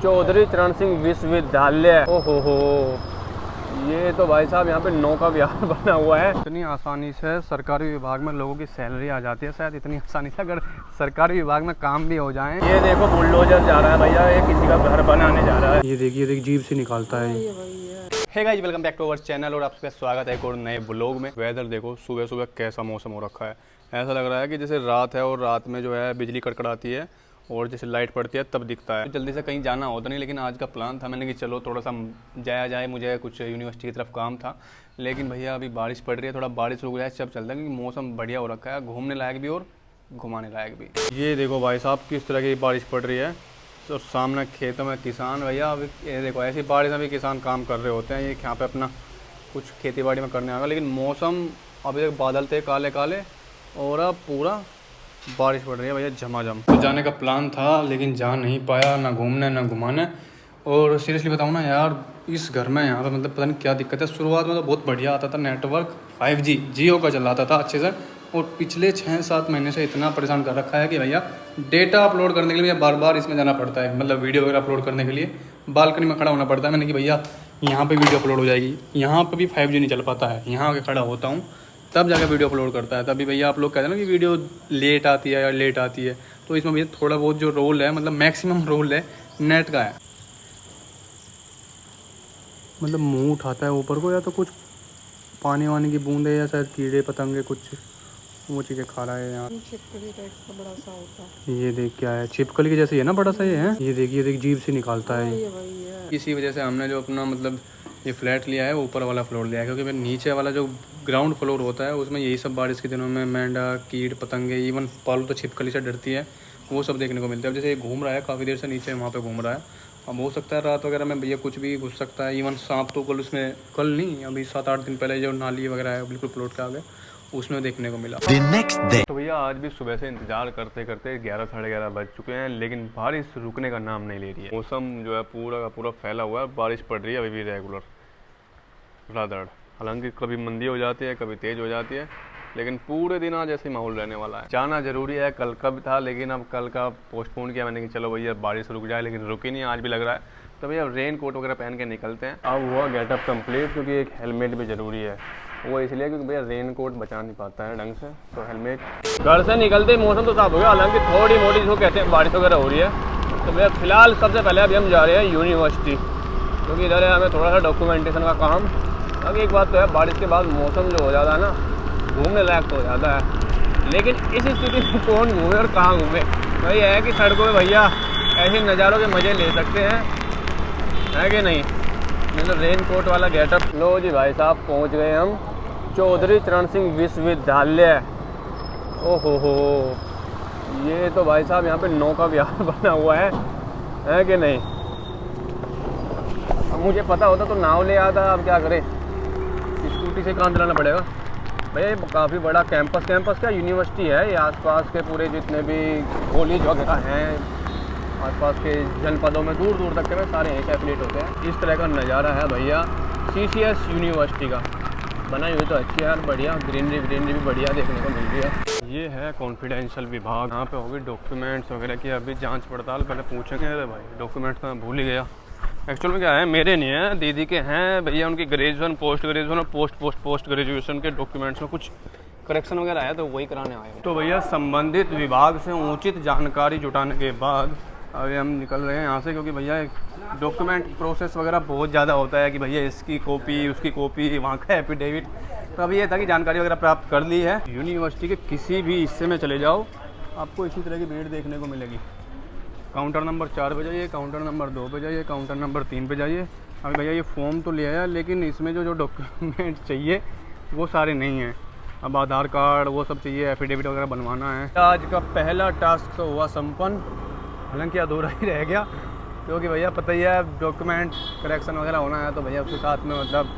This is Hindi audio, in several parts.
चौधरी चरण सिंह विश्वविद्यालय। ओहो, ये तो भाई साहब यहाँ पे नौका विहार बना हुआ है। इतनी आसानी से सरकारी विभाग में लोगों की सैलरी आ जाती है, शायद इतनी आसानी से अगर सरकारी विभाग में काम भी हो जाए। ये देखो बुलडोजर जा रहा है भैया, ये किसी का घर बनाने जा रहा है। ये देखिए जीप से निकालता है। Hey guys, welcome back to our channel और आपका स्वागत है एक और नए ब्लॉग में। वेदर देखो सुबह सुबह कैसा मौसम हो रखा है, ऐसा लग रहा है कि जैसे रात है और रात में जो है बिजली कड़कड़ाती है और जैसे लाइट पड़ती है तब दिखता है। जल्दी से कहीं जाना होता नहीं, लेकिन आज का प्लान था मैंने कि चलो थोड़ा सा जाया जाए, मुझे कुछ यूनिवर्सिटी की तरफ काम था। लेकिन भैया अभी बारिश पड़ रही है, थोड़ा बारिश रुक जाए सब चलता है क्योंकि मौसम बढ़िया हो रखा है, घूमने लायक भी और घुमाने लायक भी। ये देखो भाई साहब किस तरह की बारिश पड़ रही है और सामने खेतों में किसान भैया अभी ये देखो ऐसी बारिश में भी किसान काम कर रहे होते हैं। ये यहाँ पे अपना कुछ खेती बाड़ी में करने आएगा, लेकिन मौसम अभी तक बादल थे काले काले और अब पूरा बारिश पड़ रही है भैया झमाझम। तो जाने का प्लान था लेकिन जा नहीं पाया, ना घूमने ना घुमाने। और सीरियसली बताऊँ ना यार, इस घर में यहाँ पे मतलब पता नहीं क्या दिक्कत है। शुरुआत में तो बहुत बढ़िया आता था, नेटवर्क 5G जियो का चलाता था अच्छे से, और पिछले 6-7 महीने से इतना परेशान कर रखा है कि भैया डेटा अपलोड करने के लिए बार बार इसमें जाना पड़ता है। मतलब वीडियो वगैरह अपलोड करने के लिए बालकनी में खड़ा होना पड़ता है। मैंने कि भैया यहाँ पे वीडियो अपलोड हो जाएगी, यहाँ पे भी 5G नहीं चल पाता है, यहाँ आके खड़ा होता हूँ तब जाकर वीडियो अपलोड करता है। तभी भैया आप लोग कहते हैं ना कि वीडियो लेट आती है या लेट आती है, तो इसमें भैया थोड़ा बहुत जो रोल है, मतलब मैक्सिमम रोल है नेट का है। मतलब मुंह उठाता है ऊपर को या तो कुछ पानी वानी की बूंदे या शायद कीड़े पतंगे कुछ वो चीज़ें खा रहा है यार। छिपकली टाइप का बड़ा सा होता है, ये देख क्या है, छिपकली की जैसे है ना बड़ा सा ये है। ये देखिए देख जीभ से निकालता है। इसी वजह से हमने जो अपना मतलब ये फ्लैट लिया है ऊपर वाला फ्लोर लिया है, क्योंकि फिर नीचे वाला जो ग्राउंड फ्लोर होता है उसमें यही सब बारिश के दिनों में मेंढा कीट पतंगे इवन पालू तो छिपकली से डरती है, वो सब देखने को मिलता है। अब जैसे ये घूम रहा है काफ़ी देर से नीचे वहाँ पे घूम रहा है, अब हो सकता है रात वगैरह में भैया कुछ भी घुस सकता है। इवन सांप तो कल उसमें कल नहीं अभी 7-8 दिन पहले जो नाली वगैरह है बिल्कुल प्लॉट के आगे उसमें देखने को मिला। तो भैया आज भी सुबह से इंतजार करते करते 11-11:30 बज चुके हैं, लेकिन बारिश रुकने का नाम नहीं ले रही है। मौसम जो है पूरा का पूरा फैला हुआ है, बारिश पड़ रही है अभी भी रेगुलर रादड़। हालांकि कभी मंदी हो जाती है कभी तेज़ हो जाती है, लेकिन पूरे दिन आज ऐसे माहौल रहने वाला है। जाना जरूरी है, कल का भी था लेकिन अब कल का पोस्टपोन किया मैंने कि चलो भैया बारिश रुक जाए, लेकिन रुकी नहीं, आज भी लग रहा है। तो भैया रेन कोट वगैरह पहन के निकलते हैं। अब हुआ गेटअप कंप्लीट, क्योंकि एक हेलमेट भी ज़रूरी है। वो इसलिए क्योंकि भैया रेन कोट बचा नहीं पाता है ढंग से, तो हेलमेट। घर से निकलते मौसम तो साफ हो गया, हालांकि थोड़ी मोटी जो कहते हैं बारिश वगैरह हो रही है। तो भैया फिलहाल सबसे पहले अभी हम जा रहे हैं यूनिवर्सिटी, क्योंकि इधर है हमें थोड़ा सा डॉक्यूमेंटेशन का काम। अभी एक बात तो है, बारिश के बाद मौसम जो हो जाता है ना घूमने लायक तो हो जाता है, लेकिन इस स्थिति में कौन घूमे और कहाँ घूमे। वही है कि सड़कों में भैया ऐसे नज़ारों के मज़े ले सकते हैं, है कि नहीं। मतलब रेन कोट वाला गेटअप। लो जी भाई साहब पहुँच गए हम चौधरी चरण सिंह विश्वविद्यालय। ओहो, ये तो भाई साहब यहाँ पे नौका विहार बना हुआ है कि नहीं। अब मुझे पता होता तो नाव ले आता, अब क्या करें, स्कूटी से काम चलाना पड़ेगा। भैया ये काफ़ी बड़ा कैंपस क्या यूनिवर्सिटी है। ये आसपास के पूरे जितने भी कॉलेज वगैरह हैं आसपास के जनपदों में दूर दूर तक के में सारे यहीं से एफिलिएट होते हैं। इस तरह का नज़ारा है भैया CCS यूनिवर्सिटी का। बनाई हुई तो अच्छी है यार, बढ़िया ग्रीनरी भी बढ़िया देखने को मिल रही है। ये है कॉन्फिडेंशियल विभाग, यहाँ पे होगी डॉक्यूमेंट्स वगैरह की अभी जांच पड़ताल। पहले पूछेंगे। अरे भाई डॉक्यूमेंट्स तो मैं भूल ही गया। एक्चुअल में क्या है, मेरे नहीं है दीदी के हैं भैया, उनकी ग्रेजुएशन पोस्ट ग्रेजुएशन और पोस्ट ग्रेजुएशन के डॉक्यूमेंट्स में कुछ करेक्शन वगैरह आया तो वही कराने आए हैं। तो भैया संबंधित विभाग से उचित जानकारी जुटाने के बाद अभी हम निकल रहे हैं यहाँ से, क्योंकि भैया डॉक्यूमेंट प्रोसेस वगैरह बहुत ज़्यादा होता है कि भैया इसकी कॉपी उसकी कॉपी वहाँ का एफिडेविट। तो अभी ये था कि जानकारी वगैरह प्राप्त कर ली है। यूनिवर्सिटी के किसी भी हिस्से में चले जाओ आपको इसी तरह की भीड़ देखने को मिलेगी। काउंटर नंबर 4 पे जाइए, काउंटर नंबर 2 पे जाइए, काउंटर नंबर 3 पे जाइए। अभी भैया ये फॉर्म तो ले आया, लेकिन इसमें जो डॉक्यूमेंट चाहिए वो सारे नहीं हैं। अब आधार कार्ड वो सब चाहिए, एफिडेविट वगैरह बनवाना है। आज का पहला टास्क तो हुआ संपन्न, हालांकि अधूरा ही रह गया, क्योंकि भैया पता ही है डॉक्यूमेंट करेक्शन वगैरह होना है, तो भैया उसके साथ में मतलब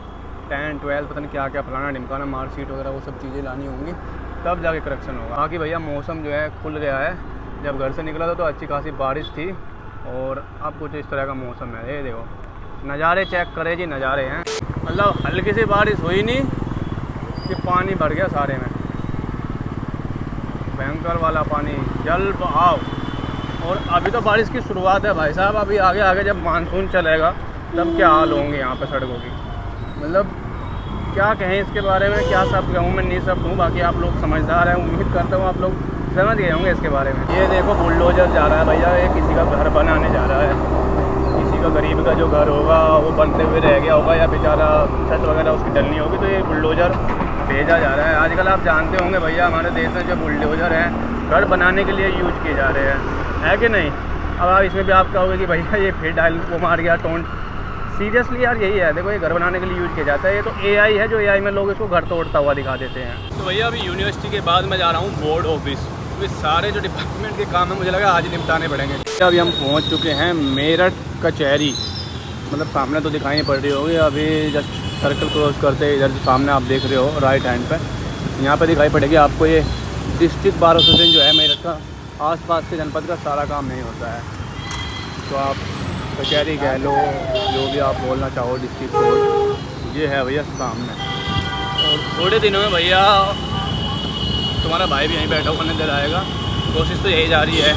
10-12 पता नहीं क्या क्या फलाना ढिमकाना मार्कशीट वगैरह वो सब चीज़ें लानी होंगी, तब जाके करेक्शन होगा। बाकी भैया मौसम जो है खुल गया है। जब घर से निकला था तो अच्छी खासी बारिश थी और अब कुछ इस तरह का मौसम है। ये देखो नज़ारे चेक करे जी, नज़ारे हैं। मतलब हल्की सी बारिश हुई नहीं कि पानी भर गया सारे में, भयंकर वाला पानी, जल बहाव। और अभी तो बारिश की शुरुआत है भाई साहब, अभी आगे आगे जब मानसून चलेगा तब क्या हाल होंगे यहाँ पे सड़कों की। मतलब क्या कहें इसके बारे में, क्या सब कहूँ मैं, नहीं सब कहूँ, बाकी आप लोग समझदार हैं, उम्मीद करता हूँ आप लोग समझ गए होंगे इसके बारे में। ये देखो बुलडोजर जा रहा है भैया, ये किसी का घर बनाने जा रहा है, किसी का गरीब का जो घर होगा वो बनते हुए रह गया होगा या बेचारा छत वगैरह उसकी डलनी होगी, तो ये बुलडोजर भेजा जा रहा है। आजकल आप जानते होंगे भैया हमारे देश में जो बुलडोजर हैं घर बनाने के लिए यूज किए जा रहे हैं, है कि नहीं। अब आप इसमें भी आप कहोगे कि भैया ये फिर डायल को मार गया टोन, सीरियसली यार यही है। देखो ये घर बनाने के लिए यूज़ किया जाता है, ये तो एआई है जो एआई में लोग इसको घर तोड़ता हुआ दिखा देते हैं। तो भैया अभी यूनिवर्सिटी के बाद मैं जा रहा हूँ बोर्ड ऑफिस, तो सारे जो डिपार्टमेंट के काम है मुझे लगा आज निपटाने पड़ेंगे। अभी हम पहुँच चुके हैं मेरठ कचहरी, मतलब सामने तो दिखाई नहीं पड़ रही होगी, अभी जस्ट सर्कल क्रॉस करते इधर सामने आप देख रहे हो राइट हैंड पर, यहाँ पर दिखाई पड़ेगी आपको ये डिस्ट्रिक्ट बार एसोसिएशन जो है मेरठ का। आसपास के जनपद का सारा काम नहीं होता है, तो आप कचहरी कह लो, जो भी आप बोलना चाहो, डिस्ट्रिक्ट कोर्ट ये है भैया सामने। और थोड़े दिनों में भैया तुम्हारा भाई भी यहीं बैठा हुआ नजर आएगा, कोशिश तो यही जा रही है,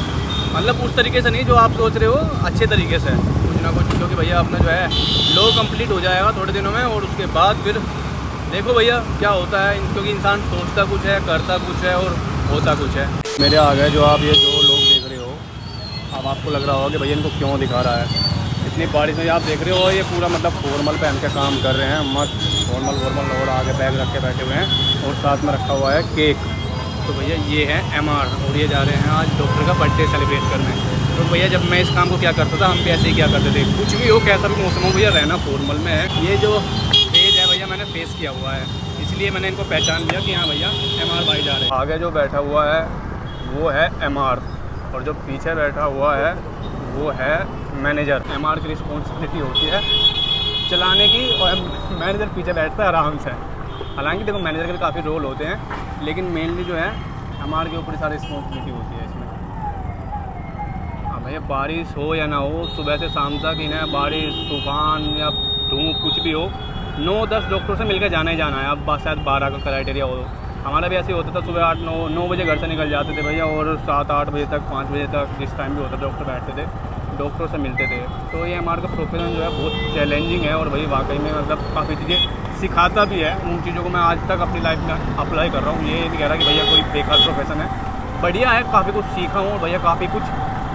मतलब उस तरीके से नहीं जो आप सोच रहे हो, अच्छे तरीके से कुछ ना कुछ, क्योंकि भैया अपना जो है लो कंप्लीट हो जाएगा थोड़े दिनों में, और उसके बाद फिर देखो भैया क्या होता है, क्योंकि इंसान सोचता कुछ है, करता कुछ है और होता कुछ है। मेरे आ गए जो आप ये दो लोग देख रहे हो, अब आपको लग रहा होगा कि भैया इनको क्यों दिखा रहा है। इतनी बारिश में आप देख रहे हो ये पूरा मतलब फॉर्मल पहन के काम कर रहे हैं, मस्त फॉर्मल और आगे बैग रख के बैठे हुए हैं, और साथ में रखा हुआ है केक। तो भैया ये है एमआर, और ये जा रहे हैं आज डॉक्टर का बर्थडे सेलिब्रेट करने। तो भैया जब मैं इस काम को क्या करता था, हम भी ऐसे ही क्या करते थे, कुछ भी हो कैसा भी मौसम हो भैया रहना फॉर्मल में है। ये जो फेज है भैया मैंने फेस किया हुआ है, इसलिए मैंने इनको पहचान लिया कि हाँ भैया एमआर भाई जा रहे हैं। आगे जो बैठा हुआ है वो है एमआर, और जो पीछे बैठा हुआ है वो है मैनेजर। एमआर की रिस्पॉन्सिबिलिटी होती है चलाने की, और मैनेजर पीछे बैठता है आराम से। हालांकि देखो मैनेजर के काफ़ी रोल होते हैं, लेकिन मेनली जो है एमआर के ऊपर सारी रिस्पॉन्सिबिलिटी होती है इसमें। हाँ भैया बारिश हो या ना हो, सुबह से शाम तक इन्हें बारिश तूफान या धूप कुछ भी हो, 9-10 डॉक्टरों से मिलकर जाना ही जाना है। अब शायद 12 का क्राइटेरिया हो, हमारा भी ऐसे ही होता था, सुबह 8-9 बजे घर से निकल जाते थे भैया, और 7-8 बजे तक 5 बजे तक जिस टाइम भी होता डॉक्टर बैठते थे, डॉक्टरों से मिलते थे। तो ये हमारा का प्रोफेशन जो है बहुत चैलेंजिंग है, और भाई वाकई में मतलब काफ़ी चीज़ें सिखाता भी है। उन चीज़ों को मैं आज तक अपनी लाइफ में अप्लाई कर रहा हूँ। ये नहीं कह रहा कि भैया कोई बेकार प्रोफेशन है, बढ़िया है, काफ़ी कुछ सीखा हूँ और भैया काफ़ी कुछ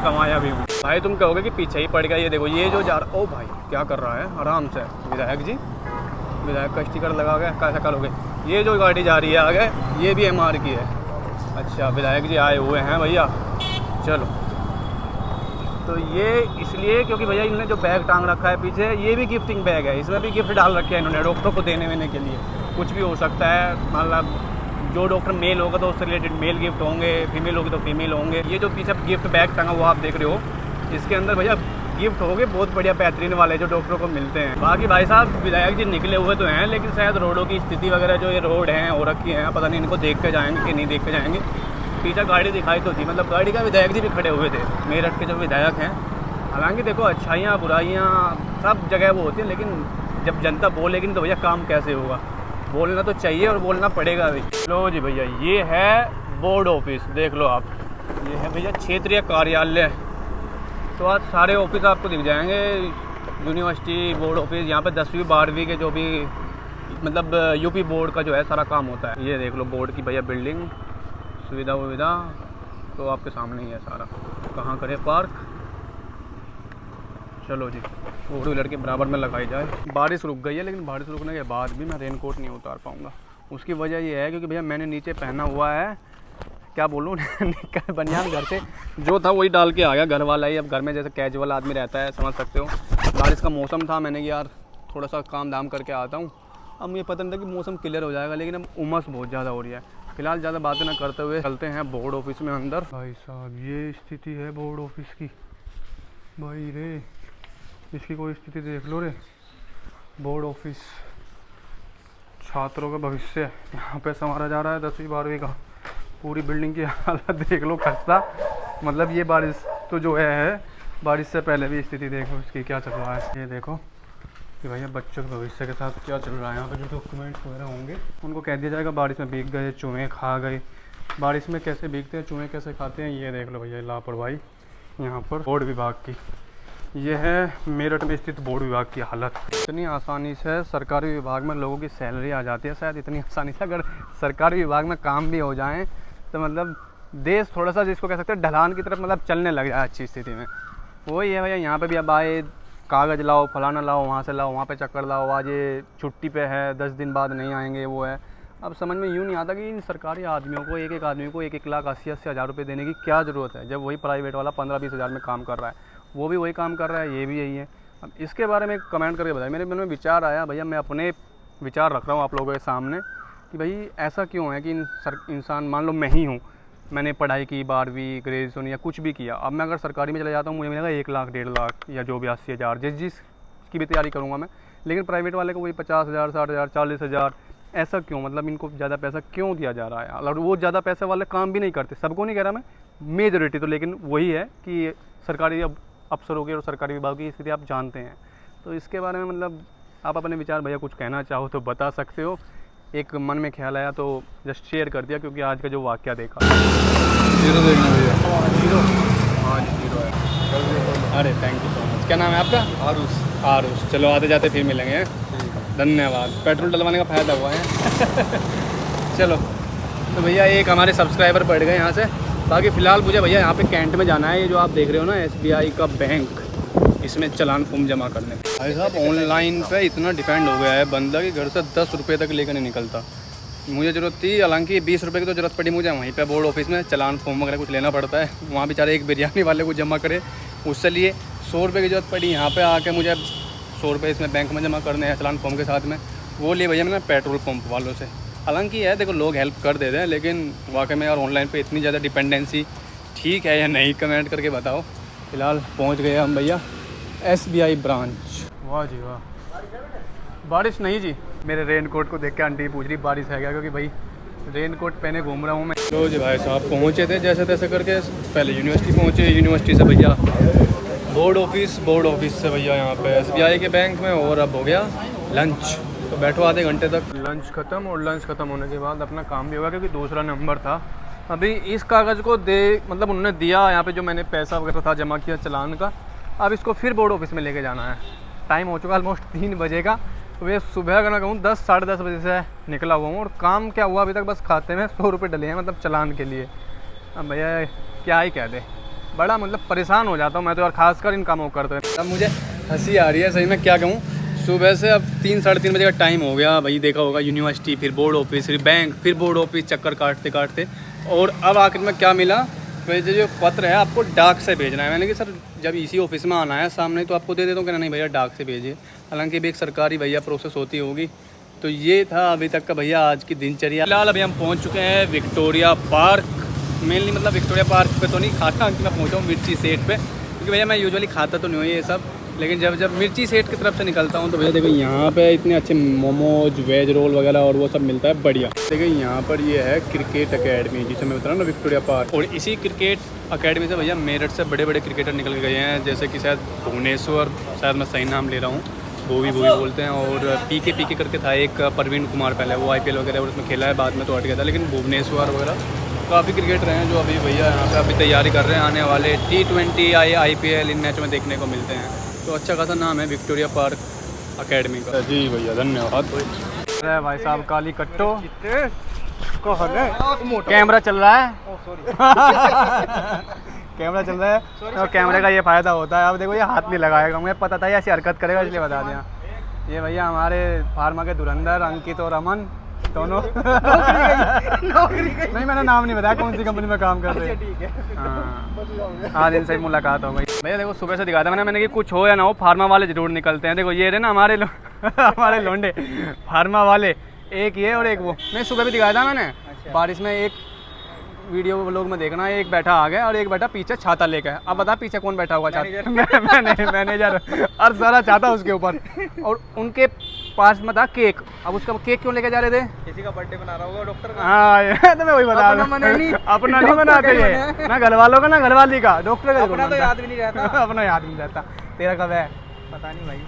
कमाया भी हूँ। भाई तुम कहोगे कि पीछे ही पड़ गया, ये देखो ये जो जा रहा, ओ भाई क्या कर रहा है आराम से, विधायक जी, विधायक का स्टिकर लगा गया, कैसा करोगे। ये जो गाड़ी जा रही है आगे ये भी एमआर की है। अच्छा विधायक जी आए हुए हैं भैया, चलो। तो ये इसलिए क्योंकि भैया इन्होंने जो बैग टांग रखा है पीछे, ये भी गिफ्टिंग बैग है, इसमें भी गिफ्ट डाल रखे हैं इन्होंने डॉक्टर को देने वेने के लिए। कुछ भी हो सकता है, मतलब जो डॉक्टर मेल होगा तो उससे रिलेटेड मेल गिफ्ट होंगे, फीमेल होगी तो फीमेल होंगे। ये जो पीछे गिफ्ट बैग टांगा वो आप देख रहे हो, इसके अंदर भैया गिफ्ट होंगे बहुत बढ़िया बेहतरीन वाले जो डॉक्टरों को मिलते हैं। बाकी भाई साहब विधायक जी निकले हुए तो हैं, लेकिन शायद रोडों की स्थिति वगैरह जो ये रोड हैं हो रखी हैं, पता नहीं इनको देख के जाएंगे कि नहीं देख के जाएंगे। पीछे गाड़ी दिखाई तो थी, मतलब गाड़ी का विधायक जी भी खड़े हुए थे, मेरठ के जो विधायक हैं। हालांकि देखो अच्छाइयाँ बुराइयाँ सब जगह वो होती हैं, लेकिन जब जनता बोलेगी नहीं तो भैया काम कैसे होगा। बोलना तो चाहिए और बोलना पड़ेगा भी। लो जी भैया ये है बोर्ड ऑफिस, देख लो आप, ये है भैया क्षेत्रीय कार्यालय। तो आज सारे ऑफिस आपको दिख जाएंगे, यूनिवर्सिटी बोर्ड ऑफिस। यहाँ पे 10वीं 12वीं के जो भी मतलब यूपी बोर्ड का जो है सारा काम होता है। ये देख लो बोर्ड की भैया बिल्डिंग, सुविधा वुविधा तो आपके सामने ही है सारा। कहाँ करें पार्क, चलो जी 4 व्हीलर के बराबर में लगाई जाए। बारिश रुक गई है, लेकिन बारिश रुकने के बाद भी मैं रेनकोट नहीं उतार पाऊँगा। उसकी वजह ये है क्योंकि भैया मैंने नीचे पहना हुआ है, क्या बोलूँ बनियान घर से जो था वही डाल के आ गया, घर वाला ही। अब घर में जैसे कैजुअल आदमी रहता है, समझ सकते हो। बारिश का मौसम था, मैंने यार थोड़ा सा काम धाम करके आता हूँ। अब मुझे पता नहीं था कि मौसम क्लियर हो जाएगा, लेकिन अब उमस बहुत ज़्यादा हो रही है। फिलहाल ज़्यादा बातें ना करते हुए चलते हैं बोर्ड ऑफिस में अंदर। भाई साहब ये स्थिति है बोर्ड ऑफिस की, भाई रे इसकी कोई स्थिति देख लो रे। बोर्ड ऑफिस छात्रों का भविष्य यहाँ पे संवारा जा रहा है, 10वीं 12वीं का। पूरी बिल्डिंग की हालत देख लो खस्ता, मतलब ये बारिश तो जो है बारिश से पहले भी स्थिति देखो इसकी क्या चल रहा है। ये देखो कि भैया बच्चों के भविष्य के साथ क्या चल रहा है। यहाँ पे जो डॉक्यूमेंट्स वगैरह होंगे उनको कह दिया जाएगा बारिश में भीग गए, चूहे खा गए। बारिश में कैसे भीगते हैं चूहे, कैसे खाते हैं, ये देख लो भैया लापरवाही। यहाँ पर बोर्ड विभाग की, यह है मेरठ में स्थित बोर्ड विभाग की हालत। इतनी आसानी से सरकारी विभाग में लोगों की सैलरी आ जाती है, शायद इतनी आसानी से अगर सरकारी विभाग में काम भी हो जाएं तो मतलब देश थोड़ा सा जिसको कह सकते हैं ढलान की तरफ मतलब चलने लग जाए अच्छी स्थिति में। वही है भैया, यहाँ पे भी अब आए कागज़ लाओ, फलाना लाओ, वहाँ से लाओ, वहाँ पे चक्कर लाओ, आज ये छुट्टी पे है, 10 दिन बाद नहीं आएंगे, वो है। अब समझ में यूँ नहीं आता कि इन सरकारी आदमियों को एक आदमी को 1-1 लाख 80-80 हज़ार रुपये देने की क्या ज़रूरत है, जब वही प्राइवेट वाला 15-20 हज़ार में काम कर रहा है, वो भी वही काम कर रहा है, ये भी यही है। अब इसके बारे में कमेंट करके बताइए। मेरे मन में विचार आया भैया, मैं अपने विचार रख रहा हूँ आप लोगों के सामने कि भाई ऐसा क्यों है कि इंसान, मान लो मैं ही हूँ, मैंने पढ़ाई की 12वीं ग्रेजुएशन या कुछ भी किया, अब मैं अगर सरकारी में चला जाता हूँ मुझे मिलेगा 1 लाख 1.5 लाख या जो भी 80 हज़ार जिसकी भी तैयारी करूँगा मैं, लेकिन प्राइवेट वाले को वही 50 हज़ार 60 हज़ार 40 हज़ार। ऐसा क्यों, मतलब इनको ज़्यादा पैसा क्यों दिया जा रहा है? और वो ज़्यादा पैसे वाले काम भी नहीं करते, सबको नहीं कह रहा मैं, मेजॉरिटी तो, लेकिन वही है कि सरकारी अफसरों की और सरकारी विभाग की स्थिति आप जानते हैं। तो इसके बारे में मतलब आप अपने विचार भैया कुछ कहना चाहो तो बता सकते हो। एक मन में ख्याल आया तो जस्ट शेयर कर दिया, क्योंकि आज का जो वाक़या देखा। जीरो देखना भैया। जीरो, हाँ जी जीरो है। अरे थैंक यू सो मच। क्या नाम है आपका? आरुष। चलो आते जाते फिर मिलेंगे, धन्यवाद। पेट्रोल डलवाने का फ़ायदा हुआ है। चलो तो भैया एक हमारे सब्सक्राइबर बढ़ गए यहाँ से। बाकी फ़िलहाल मुझे भैया यहाँ पे कैंट में जाना है, ये जो आप देख रहे हो ना SBI का बैंक, इसमें चालान फॉर्म जमा करने। भाई साहब ऑनलाइन पे इतना डिपेंड हो गया है बंदा कि घर से 10 रुपये तक लेकर नहीं निकलता। मुझे ज़रूरत थी, हालांकि 20 रुपये की तो ज़रूरत पड़ी मुझे वहीं पे बोर्ड ऑफिस में, चालान फॉर्म वगैरह कुछ लेना पड़ता है, वहाँ बेचारे एक बिरयानी वाले को जमा करे, उससे लिए 100 रुपये की ज़रूरत पड़ी। यहाँ पे आके मुझे 100 रुपये इसमें बैंक में जमा करने हैं चालान फॉर्म के साथ में, वो लिए भैया मैंने पेट्रोल पंप वालों से। हालांकि है देखो लोग हेल्प कर देते हैं, लेकिन वाकई में यार ऑनलाइन पे इतनी ज़्यादा डिपेंडेंसी ठीक है या नहीं, कमेंट करके बताओ। फ़िलहाल पहुँच गए हम भैया SBI ब्रांच। वाह जी वाह, बारिश नहीं जी। मेरे रेन कोट को देख के आंटी पूछ रही बारिश है क्या, क्योंकि भाई रेन कोट पहने घूम रहा हूँ मैं। तो जी भाई साहब पहुँचे थे जैसे तैसे करके, पहले यूनिवर्सिटी पहुँचे, यूनिवर्सिटी से भैया बोर्ड ऑफिस से भैया यहाँ पे SBI के बैंक में, और अब हो गया लंच। तो बैठो आधे घंटे तक, लंच ख़त्म, और लंच ख़त्म होने के बाद अपना काम भी होगा, क्योंकि दूसरा नंबर था। अभी इस कागज़ को मतलब उन्होंने दिया यहाँ पे, जो मैंने पैसा वगैरह था जमा किया चालान का, अब इसको फिर बोर्ड ऑफिस में लेके जाना है। टाइम हो चुका ऑलमोस्ट 3 बजे का। तो भैया सुबह अगर मैं कहूँ 10 साढ़े 10 बजे से निकला हुआ हूँ, और काम क्या हुआ अभी तक, बस खाते में 100 रुपये डले हैं मतलब चालान के लिए। अब भैया क्या ही कह दे, बड़ा मतलब परेशान हो जाता हूँ मैं तो, और ख़ासकर इन कामों को करते हुए। अब मुझे हंसी आ रही है सही में, क्या कहूँ। सुबह से अब 3 साढ़े 3 बजे का टाइम हो गया, भाई देखा होगा यूनिवर्सिटी, फिर बोर्ड ऑफिस, फिर बैंक, फिर बोर्ड ऑफिस, चक्कर काटते, और अब आखिर में क्या मिला, वैसे जो पत्र है आपको डाक से भेजना है। मैंने कि सर जब इसी ऑफिस में आना है सामने तो आपको दे देता हूँ, कहना नहीं भैया डाक से भेजिए। हालांकि भी एक सरकारी भैया प्रोसेस होती होगी। तो ये था अभी तक का भैया आज की दिनचर्या। फिलहाल अभी हम पहुँच चुके हैं विक्टोरिया पार्क। मेनली मतलब विक्टोरिया पार्क पे तो नहीं खाता, मैं पहुँचा हूँ मिर्ची सेट पे, क्योंकि भैया मैं यूजुअली खाता तो नहीं हूँ ये सब, लेकिन जब मिर्ची सेट की तरफ से निकलता हूँ तो भैया देखो यहाँ पे इतने अच्छे मोमोज, वेज रोल वगैरह और वो सब मिलता है बढ़िया। देखिए यहाँ पर ये है क्रिकेट एकेडमी, जिसे मैं बता रहा हूँ ना विक्टोरिया पार्क, और इसी क्रिकेट अकेडमी से भैया मेरठ से बड़े बड़े क्रिकेटर निकल गए हैं, जैसे कि शायद भुवनेश्वर, शायद मैं सही नाम ले रहा हूँ, बोवी बोलते हैं, और पीके करके था एक प्रवीण कुमार, पहले वो IPL वगैरह और उसमें खेला है, बाद में तो हट गया था, लेकिन भुवनेश्वर वगैरह काफ़ी क्रिकेटर हैं जो अभी भैया यहाँ पे अभी तैयारी कर रहे हैं, आने वाले T20 IPL इन मैच में देखने को मिलते हैं। तो अच्छा खासा नाम है विक्टोरिया पार्क अकेडमी का। जी भैया धन्यवाद। भाई साहब काली कट्टो कैमरा चल रहा है कैमरा चल रहा है, तो कैमरे का ये फ़ायदा होता है। अब देखो ये हाथ नहीं लगाएगा, मुझे पता था ये ऐसी हरकत करेगा इसलिए बता दिया। ये भैया हमारे फार्मा के धुरंधर अंकित और अमन दोनों नहीं मैंने नाम नहीं बताया कौन सी कंपनी में काम कर रहे हैं। ठीक है हाँ दिन से मुलाकात हो गई। भैया देखो सुबह से दिखाया था मैंने कि कुछ हो या ना हो फार्मा वाले जरूर निकलते हैं। देखो ये रहे ना हमारे लोंडे फार्मा वाले, एक ये और एक वो। मैं सुबह भी दिखाया था मैंने, बारिश में एक वीडियो लोग में देखना, एक बैठा आ गया और एक बैठा पीछे छाता लेकर। अब बता पीछे कौन बैठा हुआ? मैनेजर और सारा छाता उसके ऊपर, और उनके पास में था केक। अब उसका केक क्यों लेके जा रहे थे? किसी का बर्थडे मना रहा होगा डॉक्टर का। हाँ तो मैं वही बता रहा हूँ, अपना नहीं मनाते ये, ना घर वालों का ना घरवाली का, डॉक्टर का अपना तो याद भी नहीं रहता। अपना याद नहीं रहता। तेरा कब है? पता नहीं भाई।